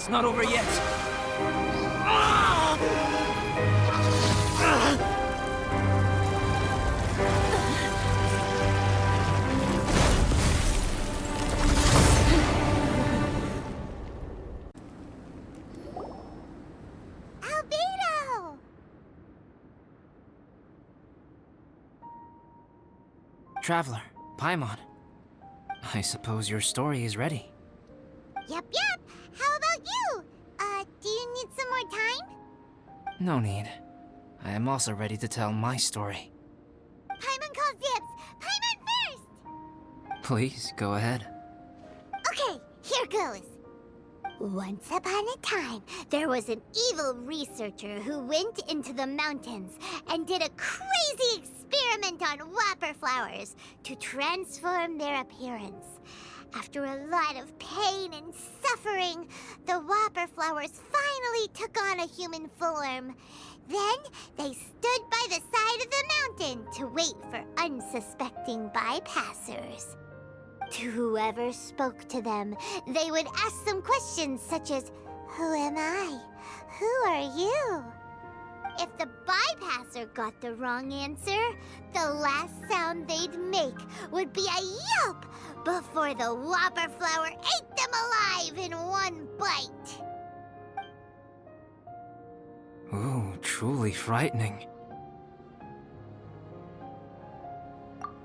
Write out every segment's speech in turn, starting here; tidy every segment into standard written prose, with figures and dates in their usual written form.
It's not over yet. Traveler, Paimon. I suppose your story is ready. Yep. How about you? Do you need some more time? No need. I am also ready to tell my story. Paimon calls dibs! Paimon first! Please, go ahead. Okay, here goes. Once upon a time, there was an evil researcher who went into the mountains and did a crazy experiment on whopper flowers to transform their appearance. After a lot of pain and suffering, the whopper flowers finally took on a human form. Then they stood by the side of the mountain to wait for unsuspecting bypassers. To whoever spoke to them, they would ask some questions such as, "Who am I? Who are you?" If the bypasser got the wrong answer, the last sound they'd make would be a yelp before the whopper flower ate them alive in one bite. Ooh, truly frightening.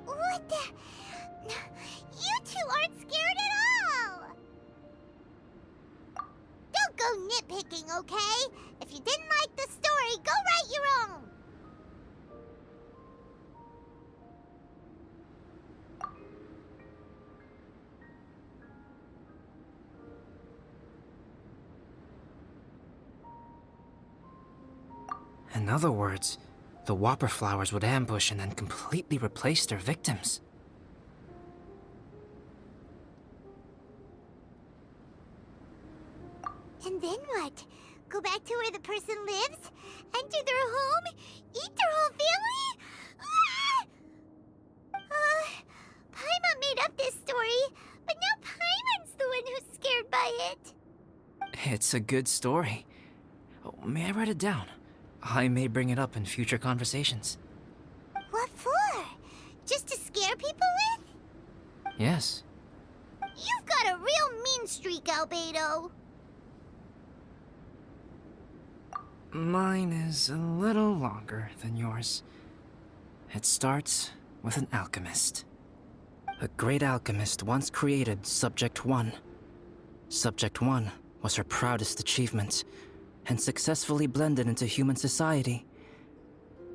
What the? You two aren't scared at all! Don't go nitpicking, okay? If you didn't like the story, go write your own! In other words, the whopper flowers would ambush and then completely replace their victims. And then what? Go back to where the person lives? Enter their home? Eat their whole family? Paimon made up this story, but now Paimon's the one who's scared by it. It's a good story. Oh, may I write it down? I may bring it up in future conversations. What for? Just to scare people with? Yes. You've got a real mean streak, Albedo. Mine is a little longer than yours. It starts with an alchemist. A great alchemist once created Subject 1. Subject 1 was her proudest achievement, and successfully blended into human society.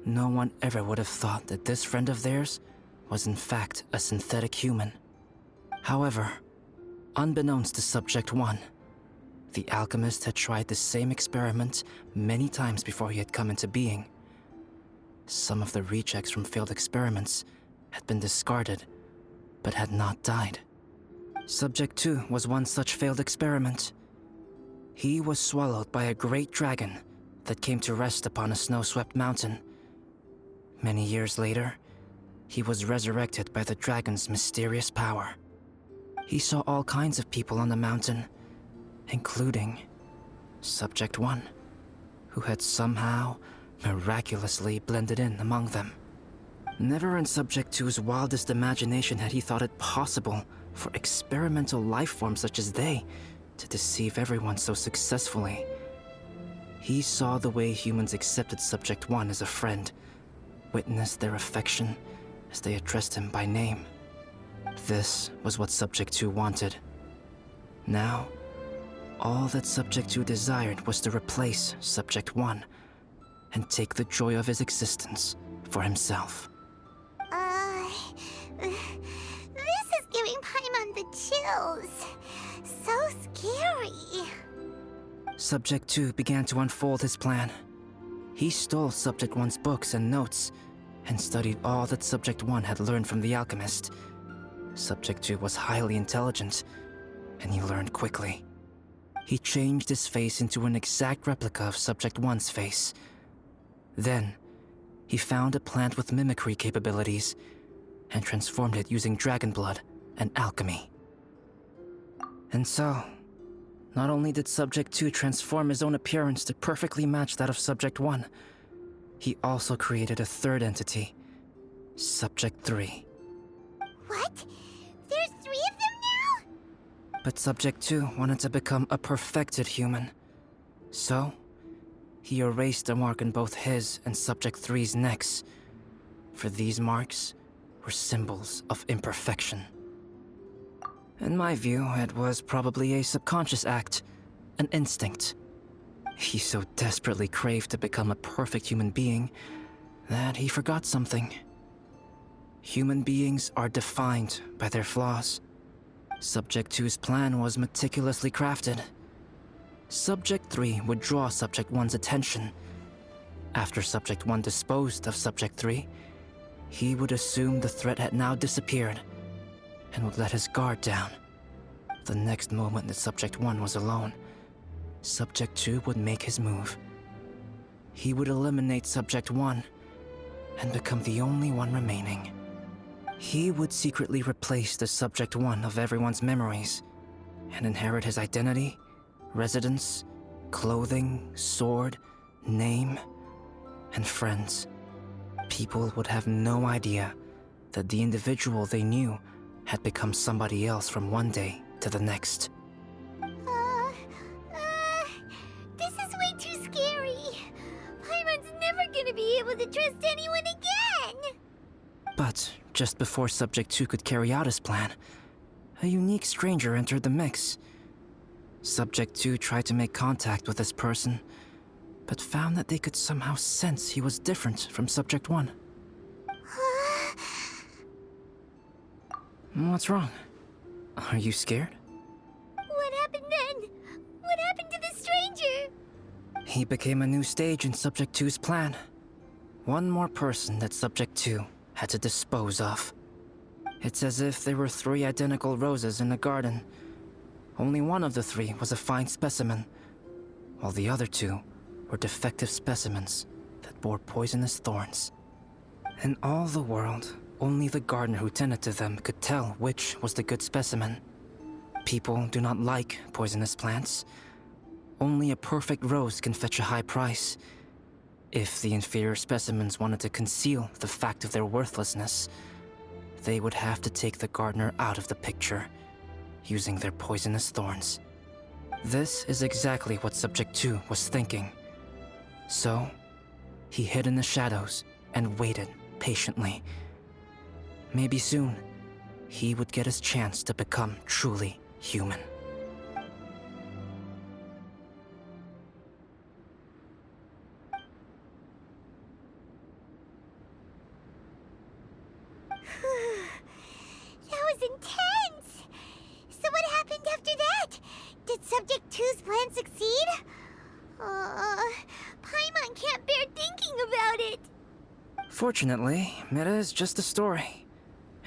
No one ever would have thought that this friend of theirs was in fact a synthetic human. However, unbeknownst to Subject 1, the alchemist had tried the same experiment many times before he had come into being. Some of the rejects from failed experiments had been discarded, but had not died. Subject 2 was one such failed experiment. He was swallowed by a great dragon that came to rest upon a snow-swept mountain. Many years later, he was resurrected by the dragon's mysterious power. He saw all kinds of people on the mountain, including Subject 1, who had somehow miraculously blended in among them. Never in Subject 2's wildest imagination had he thought it possible for experimental life forms such as they to deceive everyone so successfully. He saw the way humans accepted Subject 1 as a friend, witnessed their affection as they addressed him by name. This was what Subject 2 wanted. Now, all that Subject 2 desired was to replace Subject 1 and take the joy of his existence for himself. This is giving Paimon the chills. So scary. Subject 2 began to unfold his plan. He stole Subject 1's books and notes and studied all that Subject 1 had learned from the alchemist. Subject 2 was highly intelligent, and he learned quickly. He changed his face into an exact replica of Subject 1's face. Then, he found a plant with mimicry capabilities and transformed it using dragon blood and alchemy. And so, not only did Subject 2 transform his own appearance to perfectly match that of Subject 1, he also created a third entity, Subject 3. What? There's 3 of them now? But Subject 2 wanted to become a perfected human. So, he erased a mark on both his and Subject 3's necks. For these marks were symbols of imperfection. In my view, it was probably a subconscious act, an instinct. He so desperately craved to become a perfect human being that he forgot something. Human beings are defined by their flaws. Subject 2's plan was meticulously crafted. Subject 3 would draw Subject 1's attention. After Subject 1 disposed of Subject 3, he would assume the threat had now disappeared and would let his guard down. The next moment that Subject 1 was alone, Subject 2 would make his move. He would eliminate Subject 1 and become the only one remaining. He would secretly replace the Subject 1 of everyone's memories and inherit his identity, residence, clothing, sword, name, and friends. People would have no idea that the individual they knew had become somebody else from one day to the next. This is way too scary. Paimon's never gonna be able to trust anyone again. But just before Subject 2 could carry out his plan, a unique stranger entered the mix. Subject 2 tried to make contact with this person, but found that they could somehow sense he was different from Subject 1. What's wrong? Are you scared? What happened then? What happened to the stranger? He became a new stage in Subject 2's plan. One more person that Subject 2 had to dispose of. It's as if there were 3 identical roses in a garden. Only one of the 3 was a fine specimen, while the other 2 were defective specimens that bore poisonous thorns. In all the world, only the gardener who tended to them could tell which was the good specimen. People do not like poisonous plants. Only a perfect rose can fetch a high price. If the inferior specimens wanted to conceal the fact of their worthlessness, they would have to take the gardener out of the picture, using their poisonous thorns. This is exactly what Subject 2 was thinking. So, he hid in the shadows and waited patiently. Maybe soon, he would get his chance to become truly human. That was intense! So what happened after that? Did Subject 2's plan succeed? Paimon can't bear thinking about it. Fortunately, it is just a story.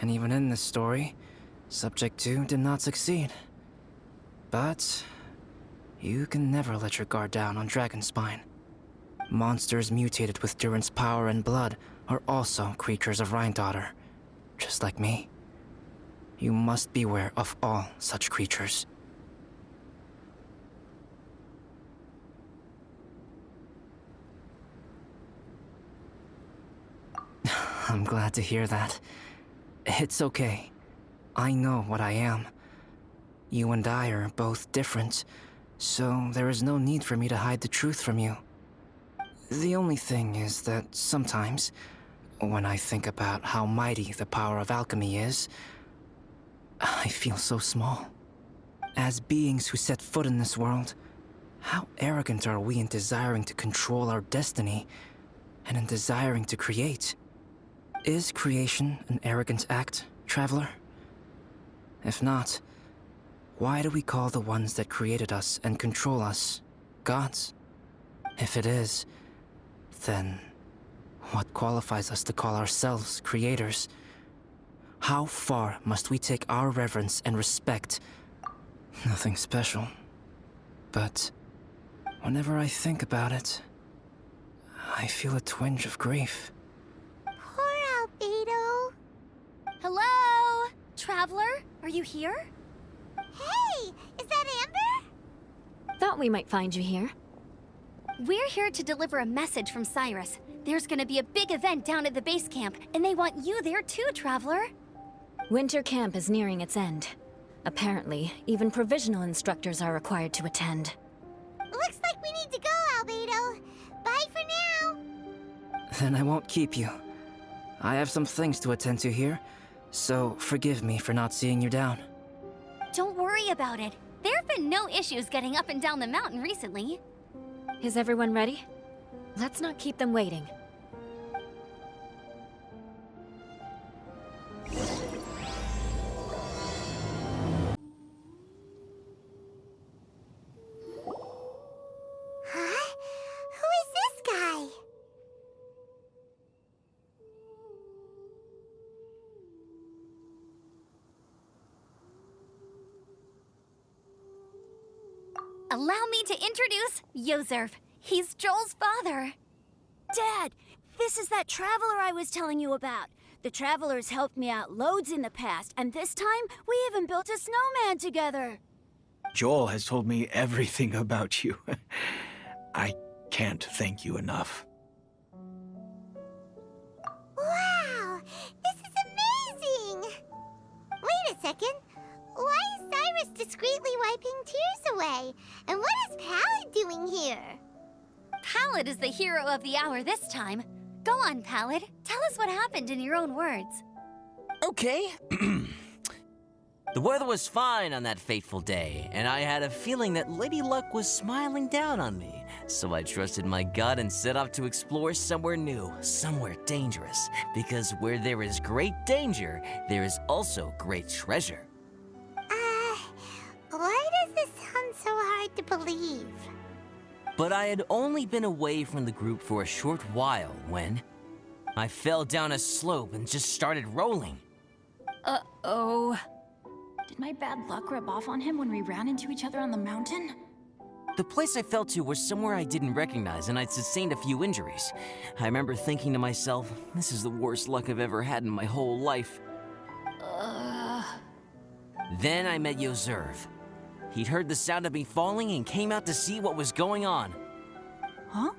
And even in this story, Subject 2 did not succeed. But you can never let your guard down on Dragonspine. Monsters mutated with Durin's power and blood are also creatures of Rhine-Daughter, just like me. You must beware of all such creatures. I'm glad to hear that. It's okay. I know what I am. You and I are both different, so there is no need for me to hide the truth from you. The only thing is that sometimes, when I think about how mighty the power of alchemy is, I feel so small. As beings who set foot in this world, how arrogant are we in desiring to control our destiny, and in desiring to create? Is creation an arrogant act, traveler? If not, why do we call the ones that created us and control us gods? If it is, then what qualifies us to call ourselves creators? How far must we take our reverence and respect? Nothing special. But whenever I think about it, I feel a twinge of grief. Poor Albedo. Hello? Traveler, are you here? Hey, is that Amber? Thought we might find you here. We're here to deliver a message from Cyrus. There's gonna be a big event down at the base camp, and they want you there too, Traveler. Winter camp is nearing its end. Apparently, even provisional instructors are required to attend. Looks like we need to go, Albedo. Bye for now. Then I won't keep you. I have some things to attend to here, so forgive me for not seeing you down. Don't worry about it. There have been no issues getting up and down the mountain recently. Is everyone ready? Let's not keep them waiting. Huh? Who is this guy? Allow me to introduce Yozerv. He's Joel's father. Dad, this is that traveler I was telling you about. The traveler's helped me out loads in the past, and this time we even built a snowman together. Joel has told me everything about you. I can't thank you enough. Wow, this is amazing! Wait a second. Why is Cyrus discreetly wiping tears away? And what is Pallid doing here? Pallid is the hero of the hour this time. Go on, Pallid. Tell us what happened in your own words. Okay. The weather was fine on that fateful day, and I had a feeling that Lady Luck was smiling down on me. So I trusted my gut and set off to explore somewhere new, somewhere dangerous. Because where there is great danger, there is also great treasure. Why does this sound so hard to believe? But I had only been away from the group for a short while when I fell down a slope and just started rolling. Uh-oh. Did my bad luck rub off on him when we ran into each other on the mountain? The place I fell to was somewhere I didn't recognize, and I'd sustained a few injuries. I remember thinking to myself, this is the worst luck I've ever had in my whole life. Then I met Yozerv. He'd heard the sound of me falling and came out to see what was going on. Huh?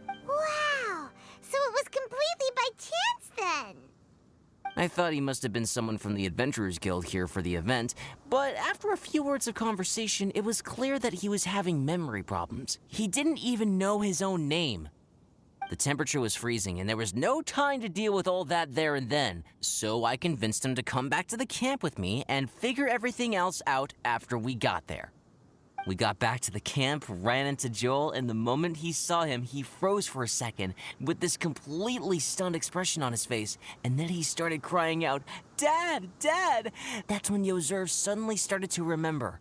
Wow, so it was completely by chance then. I thought he must have been someone from the Adventurers Guild here for the event, but after a few words of conversation, it was clear that he was having memory problems. He didn't even know his own name. The temperature was freezing, and there was no time to deal with all that there and then, so I convinced him to come back to the camp with me and figure everything else out after we got there. We got back to the camp, ran into Joel, and the moment he saw him, he froze for a second with this completely stunned expression on his face, and then he started crying out, "Dad! Dad!" That's when Yozerv suddenly started to remember.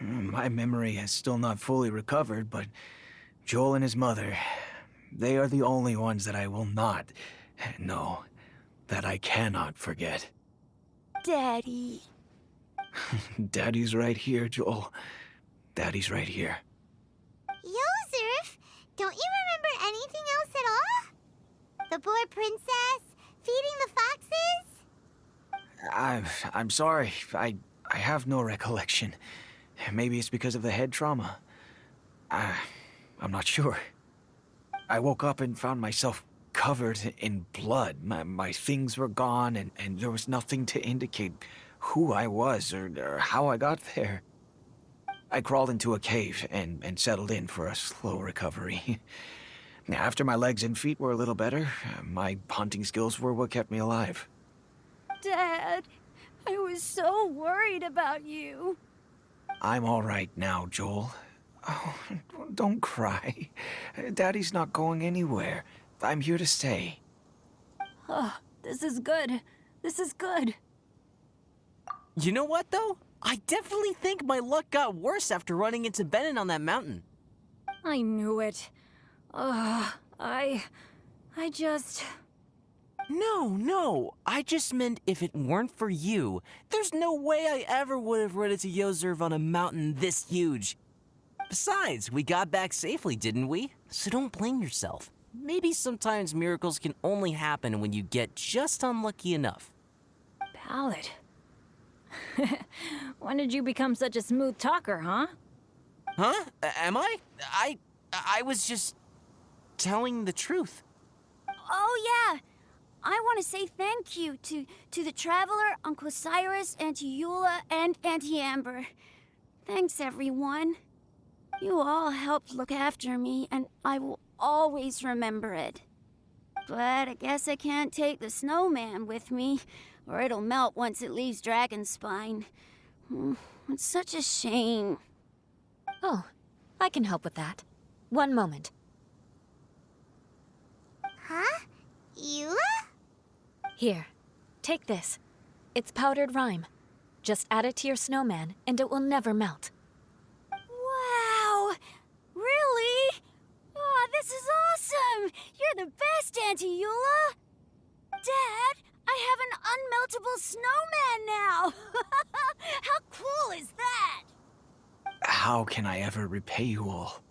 My memory has still not fully recovered, but Joel and his mother, they are the only ones that I will not, no, that I cannot forget. Daddy. Daddy's right here, Joel. Daddy's right here. Yozerf, don't you remember anything else at all? The poor princess, feeding the foxes? I'm sorry. I have no recollection. Maybe it's because of the head trauma. I'm not sure. I woke up and found myself covered in blood. My things were gone, and there was nothing to indicate who I was or how I got there. I crawled into a cave and settled in for a slow recovery. After my legs and feet were a little better, my hunting skills were what kept me alive. Dad, I was so worried about you. I'm all right now, Joel. Oh, don't cry. Daddy's not going anywhere. I'm here to stay. Oh, this is good. This is good. You know what, though? I definitely think my luck got worse after running into Benin on that mountain. I knew it. I just... No. I just meant if it weren't for you, there's no way I ever would have run into Yozerv on a mountain this huge. Besides, we got back safely, didn't we? So don't blame yourself. Maybe sometimes miracles can only happen when you get just unlucky enough. Ballad. When did you become such a smooth talker, huh? Huh? Am I? I was just telling the truth. Oh, yeah. I want to say thank you to the Traveler, Uncle Cyrus, Auntie Eula, and Auntie Amber. Thanks, everyone. You all helped look after me, and I will always remember it. But I guess I can't take the snowman with me, or it'll melt once it leaves Dragonspine. It's such a shame. Oh, I can help with that. One moment. Huh? Eula? Here, take this. It's powdered rime. Just add it to your snowman, and it will never melt. Wow! Really? Oh, this is awesome! You're the best, Auntie Eula! Dad, I have an unmeltable snowman now! How cool is that? How can I ever repay you all?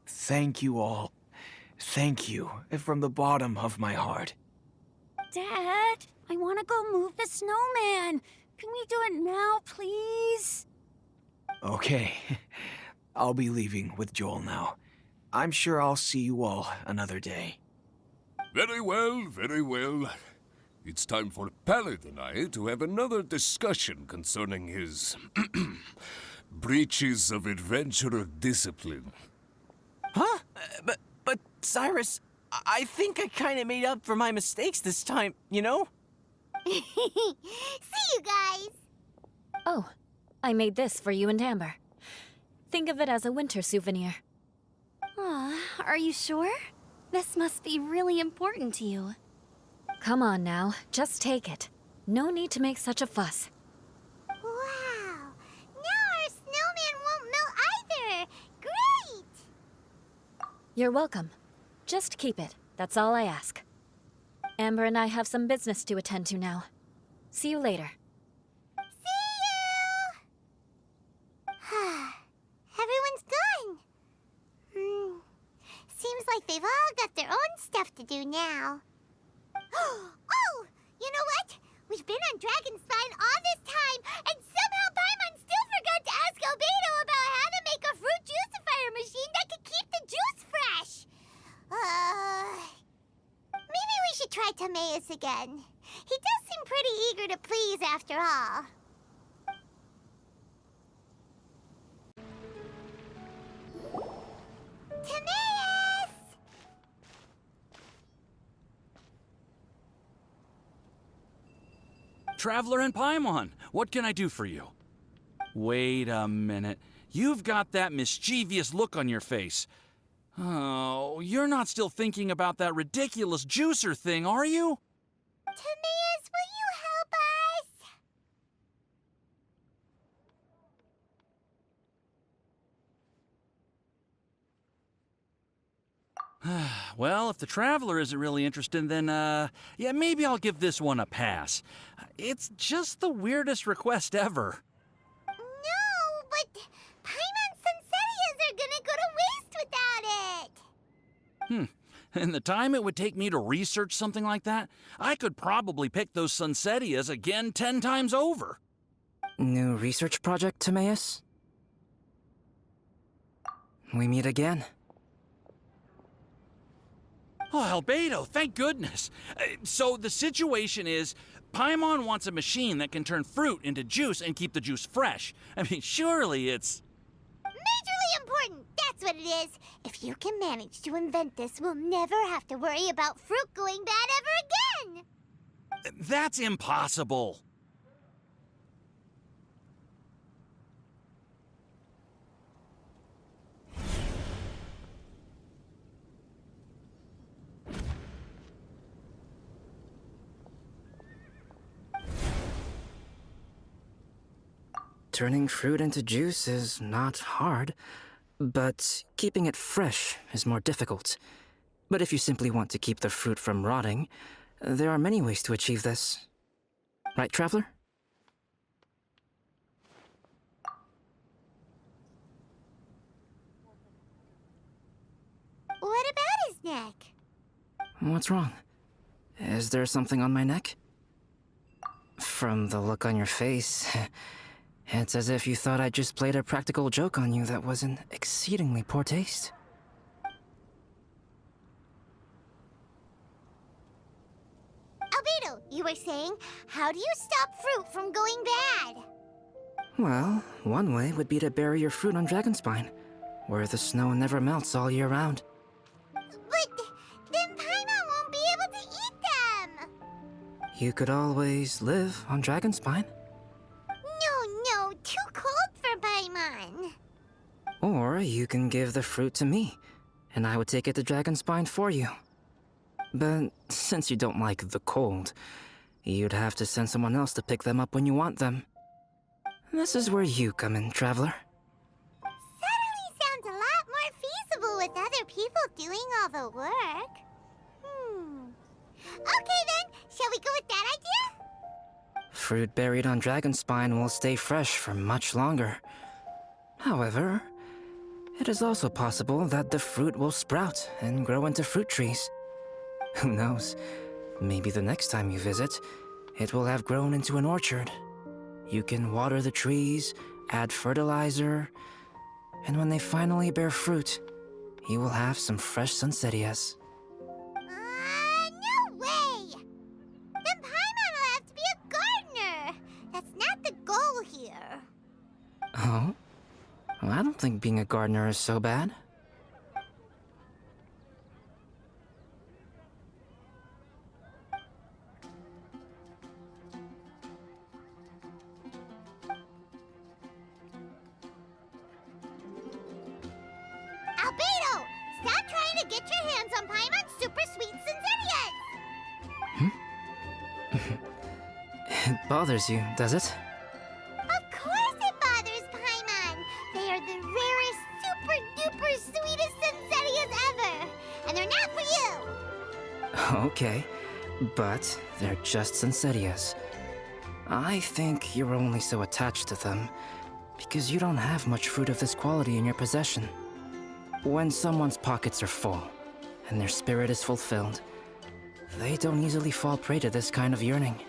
Thank you all. Thank you from the bottom of my heart. Dad, I want to go move the snowman. Can we do it now, please? Okay. I'll be leaving with Joel now. I'm sure I'll see you all another day. Very well, very well. It's time for Pallid and I to have another discussion concerning his breaches of adventurer discipline. Huh? But Cyrus, I think I kind of made up for my mistakes this time, you know? See you guys! Oh, I made this for you and Amber. Think of it as a winter souvenir. Are you sure? This must be really important to you. Come on now, just take it. No need to make such a fuss. Wow! Now our snowman won't melt either! Great! You're welcome. Just keep it. That's all I ask. Amber and I have some business to attend to now. See you later. See you! Everyone's gone. Seems like they've all got their own stuff to do now. Oh! You know what? We've been on Dragonspine all this time, and somehow Paimon still forgot to ask Albedo about how to make a fruit juicifier machine that could keep the juice fresh. Maybe we should try Timaeus again. He does seem pretty eager to please after all. Timaeus! Traveler and Paimon, what can I do for you? Wait a minute. You've got that mischievous look on your face. Oh, you're not still thinking about that ridiculous juicer thing, are you? Timaeus, will you help us? Well, if the Traveler isn't really interested, then, yeah, maybe I'll give this one a pass. It's just the weirdest request ever. No, but Paimon's Sunsettias are gonna go to waste without it. And the time it would take me to research something like that, I could probably pick those Sunsettias again 10 times over. New research project, Timaeus? We meet again. Oh, Albedo, thank goodness. So the situation is, Paimon wants a machine that can turn fruit into juice and keep the juice fresh. I mean, surely it's... Majorly important, that's what it is. If you can manage to invent this, we'll never have to worry about fruit going bad ever again. That's impossible. Turning fruit into juice is not hard, but keeping it fresh is more difficult. But if you simply want to keep the fruit from rotting, there are many ways to achieve this. Right, Traveler? What about his neck? What's wrong? Is there something on my neck? From the look on your face, it's as if you thought I just played a practical joke on you that was in exceedingly poor taste. Albedo, you were saying, how do you stop fruit from going bad? Well, one way would be to bury your fruit on Dragonspine, where the snow never melts all year round. But then Paimon won't be able to eat them! You could always live on Dragonspine. No, too cold for Paimon. Or you can give the fruit to me, and I would take it to Dragonspine for you. But since you don't like the cold, you'd have to send someone else to pick them up when you want them. This is where you come in, Traveler. Suddenly sounds a lot more feasible with other people doing all the work. Okay then, shall we go with that idea? Fruit buried on Dragonspine will stay fresh for much longer. However, it is also possible that the fruit will sprout and grow into fruit trees. Who knows? Maybe the next time you visit, it will have grown into an orchard. You can water the trees, add fertilizer, and when they finally bear fruit, you will have some fresh sunsettias. No way! Then Paimon will have to be a gardener. That's not the goal here. Oh? Well, I don't think being a gardener is so bad. Albedo! Stop trying to get your hands on Paimon's super sweet Sinzetias! It bothers you, does it? Of course it bothers Paimon! They are the rarest, super-duper sweetest Sinzetias ever! And they're not for you! Okay, but they're just Sinzetias. I think you're only so attached to them because you don't have much fruit of this quality in your possession. When someone's pockets are full and their spirit is fulfilled, they don't easily fall prey to this kind of yearning.